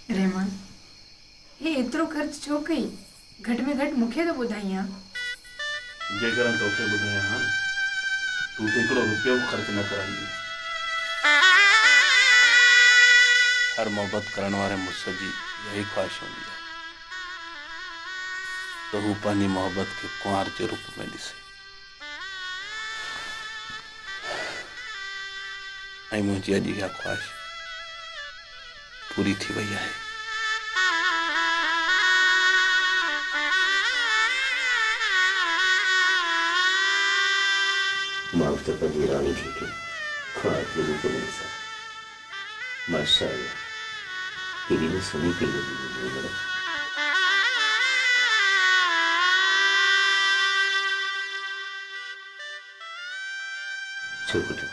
रहमान, ये एतिरो ख़र्च छो कई? घट में घट मूंखे तो ॿुधाई हा। जेकर तोखे ॿुधाया हा तू हिकिड़ो रुपयो बि ख़र्च न कराईंदी। हर मोहब्बत करण वारे मुड़ुस जी यही ख्वाहिश हूंदी आहे त हू पंहिंजी मोहब्बत के कुंवार जे रूप में ॾिसे। ऐं मुंहिंजी अॼु इहा ख्वाहिश पूरी थी वई आहे। माफ़ तो पंहिंजी रानी थी के ख्वाहिश जे रूप में ॾिसां। माशाअल्लाह, केॾी न सुठी कई हुई। छो पुटु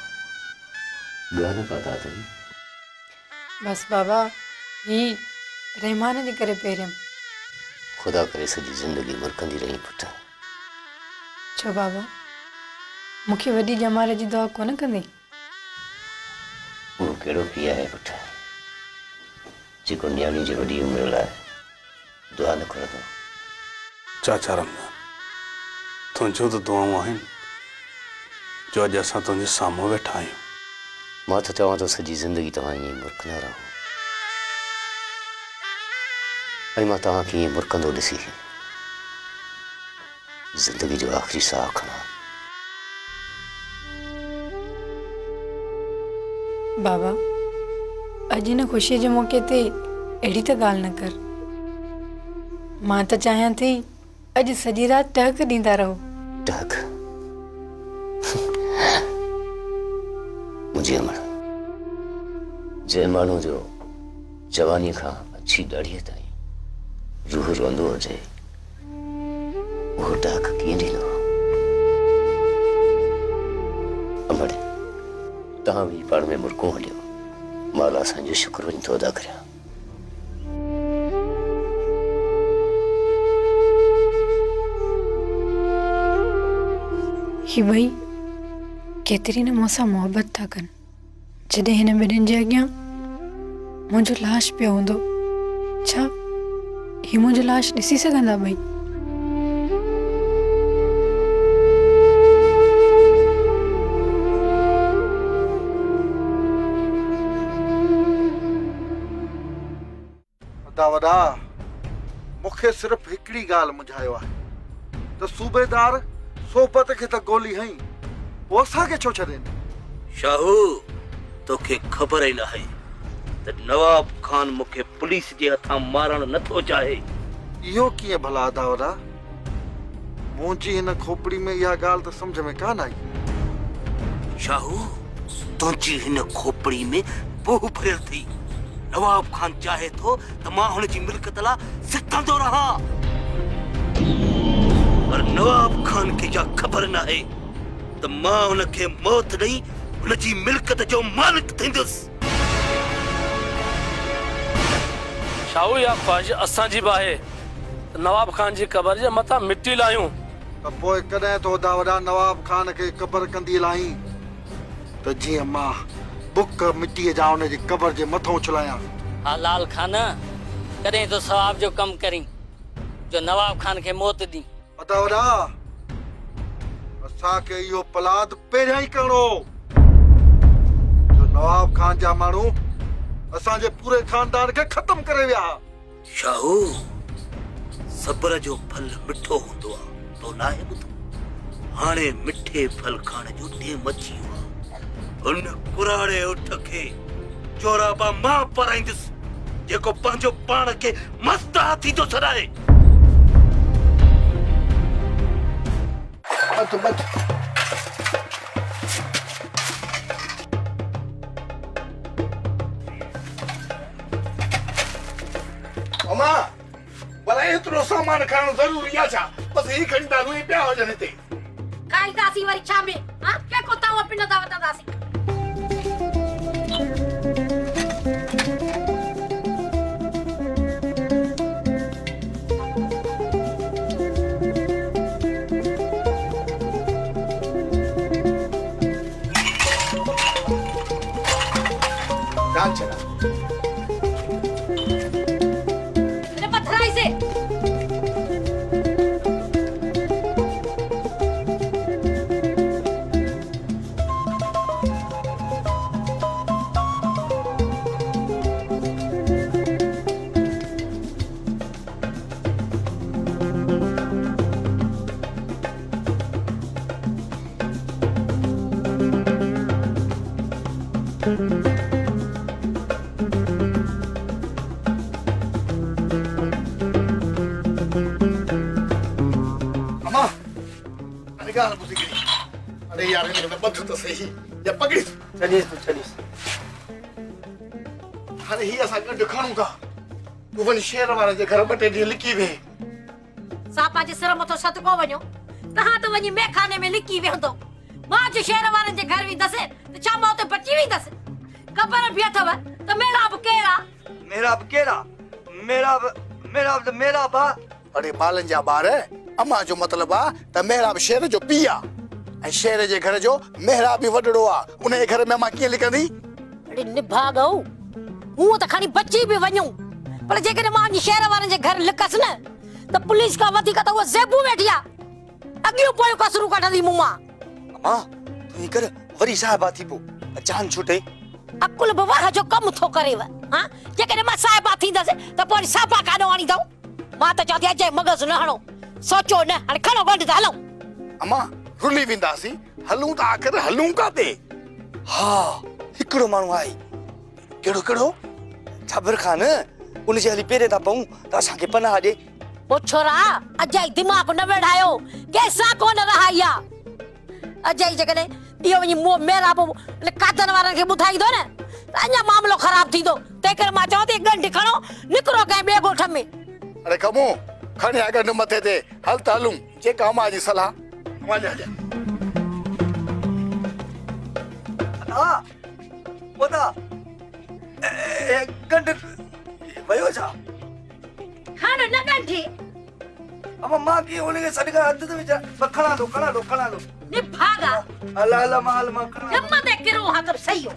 ॻाल्हि पता अथई? बस बाबा, ही रहमान जे करे पहिरियों। खुदा करे सॼी ज़िंदगी मुरकंदी रही पुटु। छो बाबा, मूंखे वॾी जमाल जी दुआ कोन कंदी? वो कहिड़ो पीउ आहे पुटु जेको न्याणी जी वॾी उमिरि लाइ दुआ न करंदो? चाचा रमजान, तुंहिंजूं त दुआऊं आहिनि जो अॼु असां तुंहिंजे साम्हूं वेठा आहियूं। मां त चवां थो सॼी ज़िंदगी तव्हां ईअं मुरकंदा रहो ऐं मां तव्हांखे ईअं मुरकंदो ॾिसी ज़िंदगी जो आख़िरी साह खणां। बाबा, अॼु हिन ख़ुशीअ जे मौक़े ते अहिड़ी त ॻाल्हि न कर। मां त चाहियां थी अॼु सॼी राति टहक ॾींदा रहो। टहक? मुंहिंजी अमर, जंहिं माण्हू जो जवानी खां अछी ॾाढ़ीअ ताईं रूह रोंदो हुजे उहो टहक कीअं ॾींदो? अमर, तव्हां बि पाण में मुरको हलियो। मां अलाह साईं जो शुक्र वञी थो अदा करियां। ही ॿई केतिरी न मूंसां मोहबत था कनि। जॾहिं हिन ॿिन्हिनि जे अॻियां मुंहिंजो लाश पियो हूंदो, छा ही मुंहिंजो लाश ॾिसी सघंदा ॿई? वॾा मूंखे सिर्फ़ हिकिड़ी ॻाल्हि मुंझायो आहे त सूबेदार सोबत खे त गोली हई, पोइ असांखे छो छॾनि? शाहू, तोखे ख़बर ई न आहे त नवाब खान मूंखे पुलिस जे हथां मारण नथो चाहे। इहो कीअं भला अदा वॾा? मुंहिंजी हिन खोपड़ी में इहा ॻाल्हि त सम्झ में कान आई। शाहू, तुंहिंजी हिन खोपड़ी में बोह भरियल थी। नवाब खान चाहे थो त मां हुनजी मिल्कत लाइ सिकंदो रहां, पर नवाब खान खे जा ख़बर न आहे त मां हुनखे मौत ॾेई हुनजी मिल्कत जो मालिक थींदुसि। शाहू, या ख्वाहिश असांजी बि आहे नवाब खान जी क़बर जे मथां मिटी लायूं। त पोइ कॾहिं तो दा वॾा नवाब खान खे क़बर कंदी लाहीं त जीअं मां बुक मिटीअ जा हुनजी क़बर जे मथां उछलायां। हा लाल खान, कॾहिं तो सवाब जो कम करी जो नवाब खान खे मौत दी। अदा वॾा, असांखे इहो पलाद पहिरियां ई करणो जो नवाब खान जा माण्हू असांजे पूरे खानदान खे ख़त्म करे विया। शाहू, सब्र जो फल मिठो हूंदो आहे, तो लाहे ॿुधो। हाणे मिठे फल खाइण जो टेम अची वियो आहे। उन कुराड़े उठ खे चोराबा मां पराईंदुसि जेको पंहिंजो पाण खे मस्त हाथी थो सॾाए। अमा, भला एतिरो सामान खणणु ज़रूरी आहे छा? बस ही खणी था हलूं पिया हुजनि हिते। काई दासी वरी छा में? हां, के कोता वो पिन दावत दासी। डाल चला। अम्मा अरे गाल बुझी गई अरे यार इन्हें तो बंद तो सही या पकड़ी चलीस अरे ही असा गंड खाणू था तू वन शेर वाले जे घर बटे दी लिखी वे सापा जे सिर मथो सत को वञो तहां त वञी मेखाने में लिकी वेंदो मां जे शेर वारनि जे घर वेंदसि त छा मां उते बची वेंदसि ख़बर बि अथव त मेरा बि केरा मेरा बा अरे बालन जा बार अम्मा जो मतलब आ त मेरा भी शेर जो पिया ऐं शेर जे घर जो मेहरा भी वडड़ो आ उन घर में मां कीअं लिखंदी अरे निभागो हूं त खणी बची बि वञूं पर जेकॾहिं मां वञी शेर वारनि जे घर लिकसि न त पुलिस खां वधीक त उहा ज़ेबू वेठी आ अॻियूं पोयूं कसरूं कढंदी मूं मां अम्मा तू कर वरी साहिबा थी पो जान छुटे अकुल बवाह जो कम थो करेव हां जेकॾहिं मां साहिबा थींदसि त पोइ सापा काॾो आणींदव मां त चवंदी आहियां जंहिं मग़ज़ न हणो सोचो न हाणे खणो गंढ त हलूं अम्मा रुली वेंदासीं हलूं त आख़िर हलूं काथे हा हिकिड़ो माण्हू आहे केड़ो छाबर खान उन जे हली पेरे था पऊं त असांखे पनाह ॾे ओ छोरा अजय दिमाग़ न वेढ़ायो कैसा कोन रहाया अजय जकने इहो वञी मेरा कातन वारनि खे ॿुधाईंदो न त अञा मामलो ख़राब थींदो तंहिं करे मां चवां थी गंढ खणो निकिरो कंहिं ॿिए ॻोठ में अरे कमो खणी आ गंढ मथे ते हल त हलूं जेका अम्मा जी सलाह अम्मा जा पता गंढ वयो छा खण न गंढी अम्मा मां की उनखे सॾ कर हथ ते विझा खणा दो निभागा अला माल मां जम्मा ते किरो हा त सही हो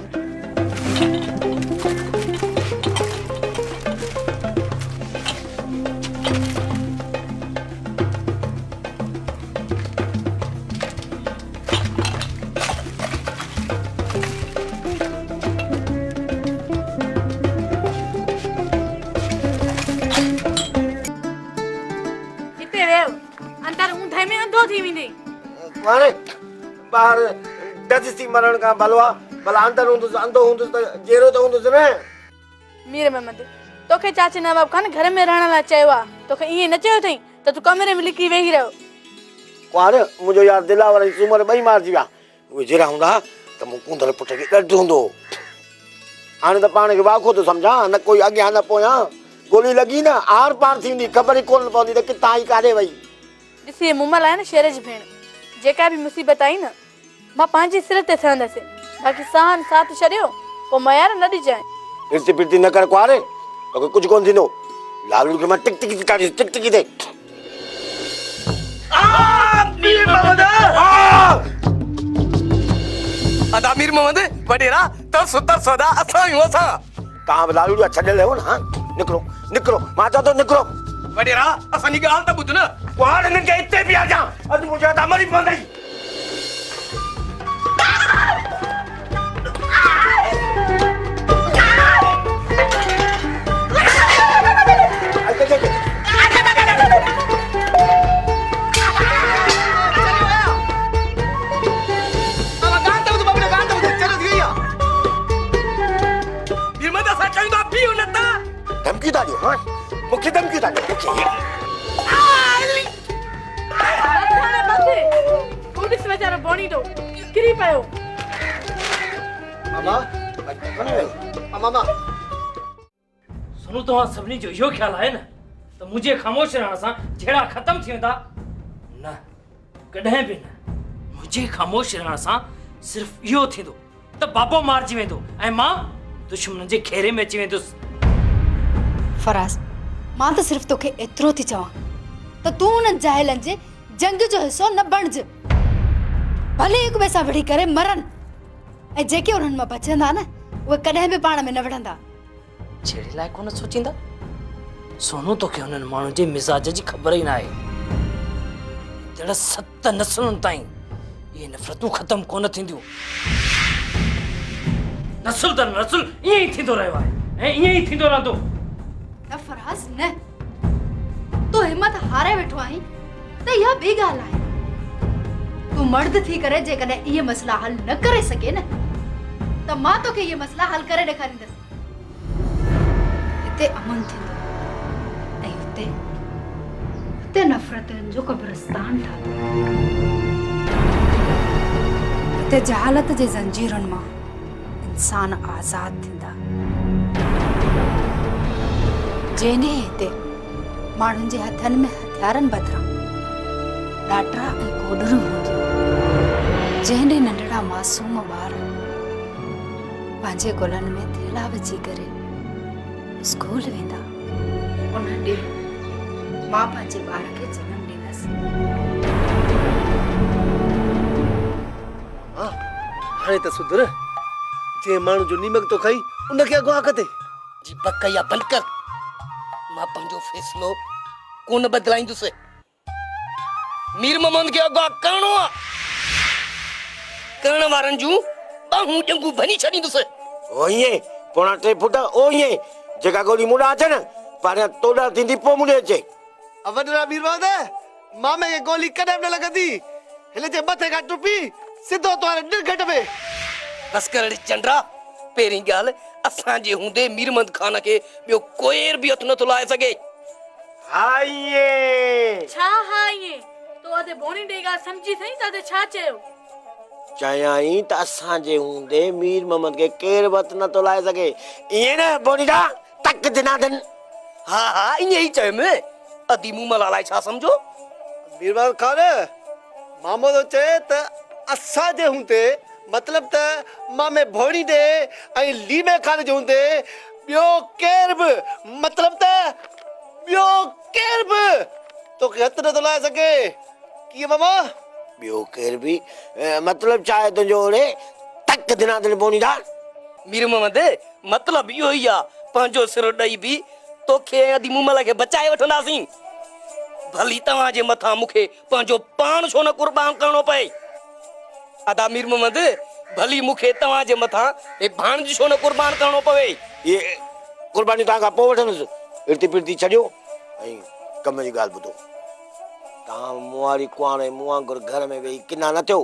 अंदर ऊंधे में अंधो थी वेंदे माने बाहर डजसी मरण का भलवा भला अंदर हूंदुस अंधो हूंदुस त जेरो त हूंदुस न मीर महमद तोखे चाची नवाब खान घर में रहण ला चयो आ तोखे इए न चयो थई त तू कमरे में लिकी वेही रहो कुआर मुजो यार दिलावर सुमर बई मार जी विया उहे जेरा हूंदा त मु कुंदर पुट के डड हूंदो हाणे त पाण के वाखो तो समझा न कोई अॻियां न पोयां गोली लगी ना आर पार थींदी खबर ही कोन पवंदी त कितां ही काॾे वई ॾिसी मुमल आहे न शेर जी भेण जेका भी मुसीबत आई न मां पंहिंजे सिर ते सहंदसि बाक़ी सहन साथ छॾियो पोइ मयार न ॾिजांइ फिरती फिरती न कर कुआरे तोखे कुछ कोन थींदो लालू के मैं टिक टिक काटी टिक टिक दे मीर मोहम्मद अदा मीर मोहम्मद वडेरा तो सुतर सदा असा ही होसा कहां लालू छॾे ले हो ना निकरो मां तो निकरो वडेरा असांजी ॻाल्हि त ॿुध न कुआर इन्हनि खे हिते बि अचां अॼु मुंहिंजा त मरी पवंदई धमकी था ॾियो मूंखे धमकी था ॾियो पुलिस वेचारो बणी तो किरी पियो मामा सुनो तव्हां सभिनी जो इहो ख़्यालु आहे न त मुंहिंजे ख़ामोश रहण सां जहिड़ा ख़तमु थी वेंदा न कॾहिं बि न मुंहिंजे ख़ामोश रहण सां सिर्फ़ु इहो थींदो त बाबो मारिजी वेंदो ऐं मां दुश्मन जे घेरे में अची वेंदुसि फराज़ मां त सिर्फ़ु तोखे एतिरो थी चवां त तूं उन जाहिलनि जे जंग जो हिसो न बणिज भले हिक ॿिए सां विढ़ी करे मरनि ऐं जेके उन्हनि मां बचंदा न उहे कॾहिं बि पाण में न विढ़ंदा छेड़े लाइ कोन सोचींदा सोनू तोखे हुननि माण्हुनि जे मिज़ाज जी ख़बर ई न आहे जहिड़ा 7 नसलुनि ताईं इहे नफ़रतूं ख़तमु कोन थींदियूं नसुल त नसुल ईअं ई थींदो रहियो आहे ऐं ईअं ई थींदो रहंदो न फराज़ न तूं हिम्मत हारे वेठो आहीं त इहा ॿी ॻाल्हि आहे तूं मर्द थी करे जेकॾहिं इहे मसइला हल न करे सघे न त मां तोखे ये मसला हल करे ॾेखारींदसि। हिते अमन थींदो ऐं हुते नफ़रतनि जो कब्रिस्तान ठहंदो। हिते जहालत जे ज़ंजीरनि मां इंसान आज़ाद थींदा। जंहिं हिते माण्हुनि जे हथनि में हथियारनि बदिरां ॾाटरा ऐं कोडरूं हूंदियूं। जंहिं नंढड़ा मासूम ॿार पंहिंजे गुलनि में थेला विझी करे स्कूल वेंदा, उन ॾींहुं मां पंहिंजे ॿार खे जनम ॾींदसि। हाणे त सुधर, जे माण्हू जो नीमक तो खाई उनखे अॻुवां कते जी बकैया बंद कर। मां पंहिंजो फैसलो कोन बदलाईंदुसि। मीर मोहम्मद खे अॻुवां करणो आहे, करण वारनि जूं ॿाहूं ॼंगू भनी छॾींदुसि। ओ ईअं पोणा 3 फुट ओ ईअं जेका गोली मुड़ा अचनि पर तोड़ा थींदी पोइ मुड़े अचे। वॾड़ा मीर मोहम्मद, मामे खे गोली कॾहिं न लॻंदी, हिन जे मथे खां टुपी सिधो तोरे ॾिरघट में। बस कर चंद्रा, पहिरीं ॻाल्हि असांजे हूंदे मीर मोहम्मद खान खे ॿियो कोई बि हथ नथो लाए सघे। छा हाइए तो अदे बोनी ॾे ॻाल्हि सम्झी थई त अदे छा चयो? चयाई त असांजे हूंदे मीर मोहम्मद खे केर बि हथ नथो लाए सघे। ईअं न बोनीडा तक दिनादन। हा हा ईअं ई चयुमि। अदी मुंहुं मां लालाए छा सम्झो? मीर मोहम्मद खान मामो तो चए त असांजे हूंदे मतलब त मामे भोणी ॾे ऐं लीमे खान जे हूंदे ॿियो केर बि मतलब त ॿियो केर बि तोखे हथ नथो लाए सघे। कीअं मामा? ॿियो केर बि मतलब चाहे तुंहिंजो ओड़े तक दिनादन बोनीडा। मीर मोहम्मद मतलब इहो ई आहे, पंहिंजो सिर ॾेई बि तोखे अदी मुमल खे बचाए वठंदासीं। भली तव्हांजे मथां मूंखे पंहिंजो पाण छो न कुर्बान करणो पए। अदा मीर मोहम्मद भली मूंखे तव्हांजे मथां हे भाणजी छो न कुर्बान करणो पवे। ये कुर्बानी तव्हां खां पोइ वठंदुसि। इर्ती फिरती छॾियो ऐं कम जी ॻाल्हि ॿुधो। तव्हां मुआरी कुआणे मुंहुं वांगुरु घर में वेही किना न थियो।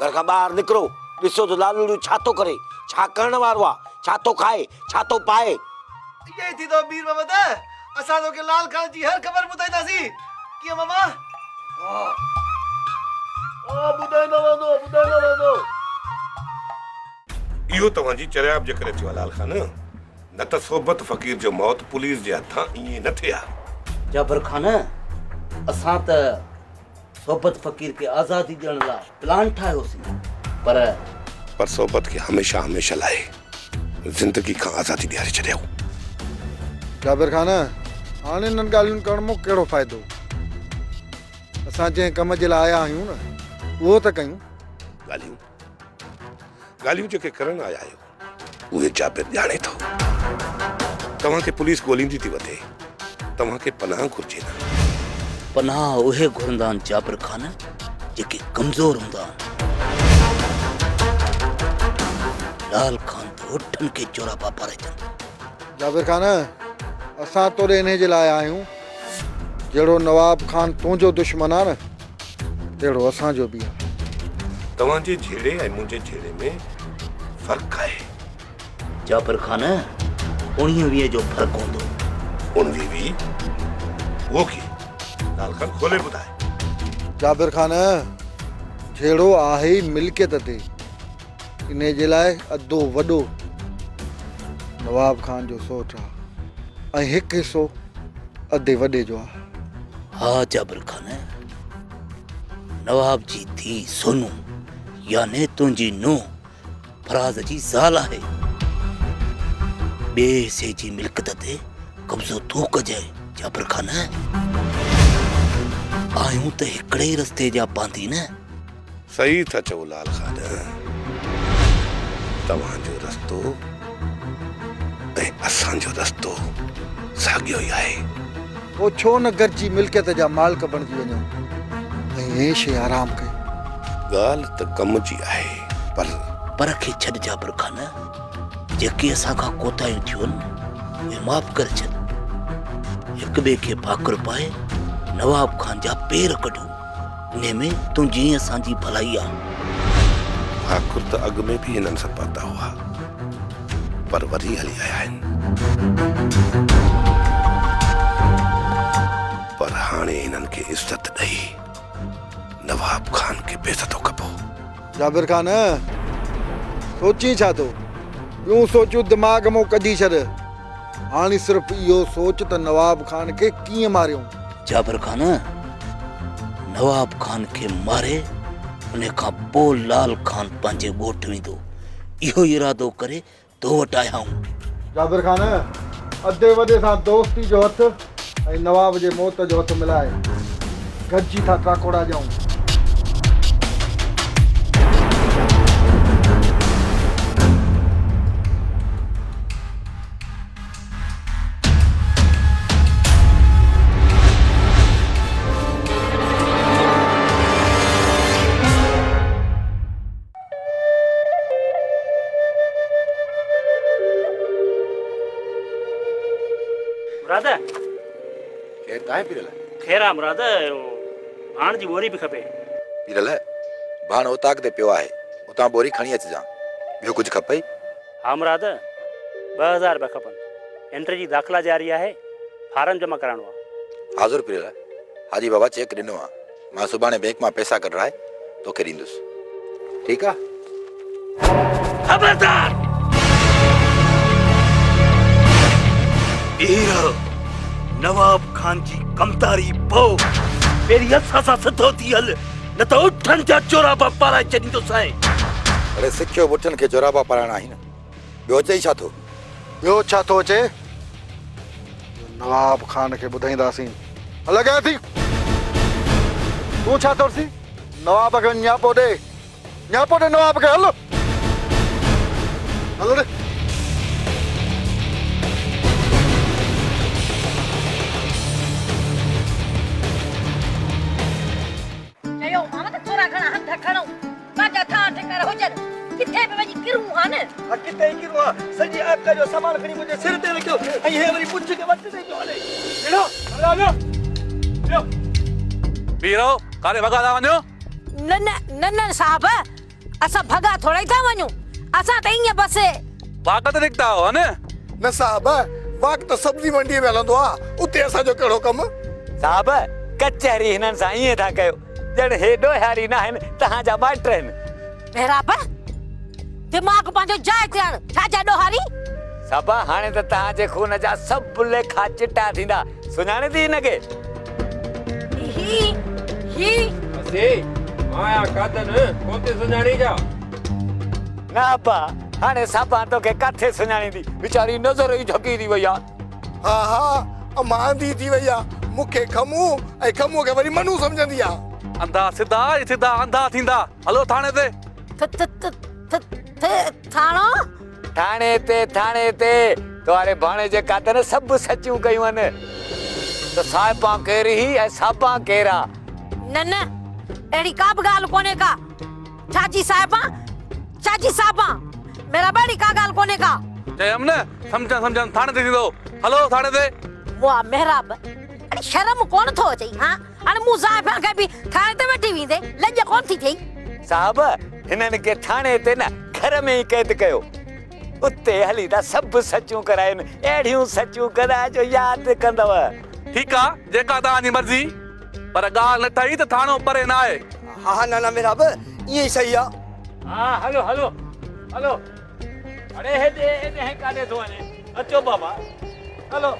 घर खां ॿाहिरि निकिरो, ॾिसो त लालू छा थो करे, छा करण वारो आहे, छा थो खाए, छा थो पाए। इहे ई थींदो मीर मोहम्मद, असां तोखे लाल खान जी हर ख़बर ॿुधाईंदासीं। कीअं मामा? ॿुधाईंदो वेंदो। इहो तव्हांजी चरियाब जे करे थियो आहे लाल खान, न त सोबत फ़कीर जो मौत पुलिस जे हथां ईअं न थिया। जाबर खान, असां त सोबत फ़कीर खे आज़ादी ॾियण लाइ प्लान ठाहियोसीं, पर सोबत खे हमेशा हमेशा लाइ ज़िंदगी खां आज़ादी ॾियारे छॾियो। जाबिर खान, हाणे इन्हनि ॻाल्हियुनि करण में कहिड़ो फ़ाइदो? असां जंहिं कम जे लाइ आया आहियूं न उहो त कयूं। ॻाल्हियूं जेके करण आया आहियो उहे जाबिर ॼाणे थो। तव्हांखे पुलिस ॻोल्हींदी थी वधे, तव्हांखे पनाह घुर्जे न। पनाह उहे घुरंदा आहिनि जाबिर खान जेके कमज़ोर हूंदा आहिनि। लाल खान त होठनि खे चोरापा पारे चवंदो। जाबिर खान, असां तोड़े इन जे लाइ आहियूं जहिड़ो नवाब खान तुंहिंजो दुश्मन आहे न, तहिड़ो असांजो बि आहे। तव्हांजे झेड़े ऐं मुंहिंजे झेड़े में फ़र्क़ु आहे। जाबिर खान 19-20 जो फ़र्क़ु हूंदो। 19-20 वो की लाल खान खोले ॿुधाए। जाबिर खान, झेड़ो आहे ई मिल्कियत ते, इन जे लाइ अधो वॾो नवाब खान जो सोच आहे ऐं हिकु हिसो अधे वॾे जो आहे। हा जाबिर खान, नवाब जी थी सोनू याने तुंहिंजी नूंहं फराज़ जी ज़ाल आहे। ॿिए हिसे जी मिल्कियत ते कब्ज़ो तूं कजांइ जाबिर खान। आहियूं त हिकिड़े ई रस्ते जा पांधी न। सही था चओ लाल खान, तव्हांजो रस्तो ऐं असांजो रस्तो साॻियो ई आहे। पोइ छो न गॾिजी मिल्कियत जा मालिक बणिजी वञूं ऐं ऐश आराम कयूं। ॻाल्हि त कम जी आहे, पर खे छॾ जाबिर खान, जेके असां खां कोताहियूं थियूं आहिनि उहे माफ़ करे छॾ। हिक ॿिए खे भाकुर पाए नवाब खान जा पेर कढूं, इन में तुंहिंजी असांजी भलाई आहे। ठाकुर त अॻ में बि हिननि सां पता हुआ पर वरी हली आया आहिनि पर हाणे हिननि खे इज़त ॾेई नवाब खान खे बेइज़तो कबो। जाबिर खान सोची छा थो ॿियूं सोचूं दिमाग़ मां कढी छॾ हाणे सिर्फ़ु इहो सोच त नवाब खान खे कीअं मारियूं। जाबिर खान नवाब खान खे मारे उन खां पोइ लाल खान पंहिंजे ॻोठ वेंदो इहो इरादो करे तो वटि आया आहियूं। जाबिर खान अधे वॾे सां दोस्ती जो हथ ऐं नवाब जे मौत जो हथ मिलाए गॾिजी था टाकोड़ा ॾियूं। मुराद केर काहे पीरल खेरा मुराद भाण जी बोरी भी खपे। पीरल भाण उताक ते पियो आहे उतां बोरी खणी अचजां ॿियो कुझु खपई। हाँ मुराद 2000 रुपया खपनि एंट्री जी दाख़िला जारी आहे फारम जमा कराइणो आहे। हाज़ुर पीरल हाजी बाबा चेक ॾिनो आहे मां सुभाणे बैंक मां पैसा कढाए तोखे ॾींदुसि ठीकु आहे। खबरदार नवाब खान जी कमतारी पो मेरी असा सा सिधो थी हल न तो उठन जा चोराबा पाराए चईंदो साईं। अरे सिखियो बुठन खे चोराबा पाराइणा आहिनि ॿियो चई छा थो ॿियो छा थो अचे नवाब खान खे ॿुधाईंदासीं। हल गया थी तूं छा थोरसी नवाब खे न्यापो ॾे नवाब खे हल हलो रे। चयो मां त थोरा घणा हथ खणो काजा था ठिकर हुजन किथे पे वजी किरू हाने किथे किरू सजी आपका जो सामान खणी मुझे सिर ते रखियो ऐं हे वरी पुछ के वट दे जो हले लो हलो लो बीरो कारे भगा दा वञो न साहब असा भगा थोड़ा ही था वणू असा त इए बस वाक़त निकता हो न साहब वाक़ तो सब्जी मंडी में हलंदो आहे उते असा जो कहिड़ो कम साहब कचहरी हिननि सां ईअं था कयो ॼण हेॾो हारी न आहिनि तव्हांजा माइट आहिनि। मेहराब दिमाग़ पंहिंजो जाइ ते आण छा जा ॾोहारी साबा हाणे त तव्हांजे खून जा सभु लेखा चिटा थींदा सुञाणे थी हिनखे ही आया कादन कोते सुञाणी जा न पा हाणे साबा तोखे काथे सुञाणींदी वीचारी नज़र ई झकी थी वई आहे। हा हा मांदी थी वई आहे मूंखे खमू ऐं खमू खे वरी मनू सम्झंदी आहे। अंधा सिधा सिधा अंधा थींदा हलो थाणे ते थाणे ते तुम्हारे भाणे जे कातन सभु सचियूं कयूं आहिनि त साहिबा केरी ऐं साबा केरा न अहिड़ी का बि ॻाल्हि कोन्हे का छाजी साहिबा मेरा बड़ी का ॻाल्हि कोन्हे का चयम न सम्झन थाणे ते थींदो हलो थाणे ते वाह मेहराब अरे शर्म कोन थो अचे हां हाणे मूं साहिबा खे बि थाणे ते वठी वेंदे लॼ कोन थी थिए साहब हिननि खे थाणे ते न घर में ई कैद कयो उते हली था सभु सचियूं कराइनि अहिड़ियूं सचियूं कदा जो यादि कंदव। ठीकु आहे जेका तव्हांजी मर्ज़ी पर ॻाल्हि न ठही त थाणो परे न आहे। हा ना मेहराब ईअं ई सही आहे। हाँ हलो अरे हेॾे काॾे थो वञे अचो बाबा हलो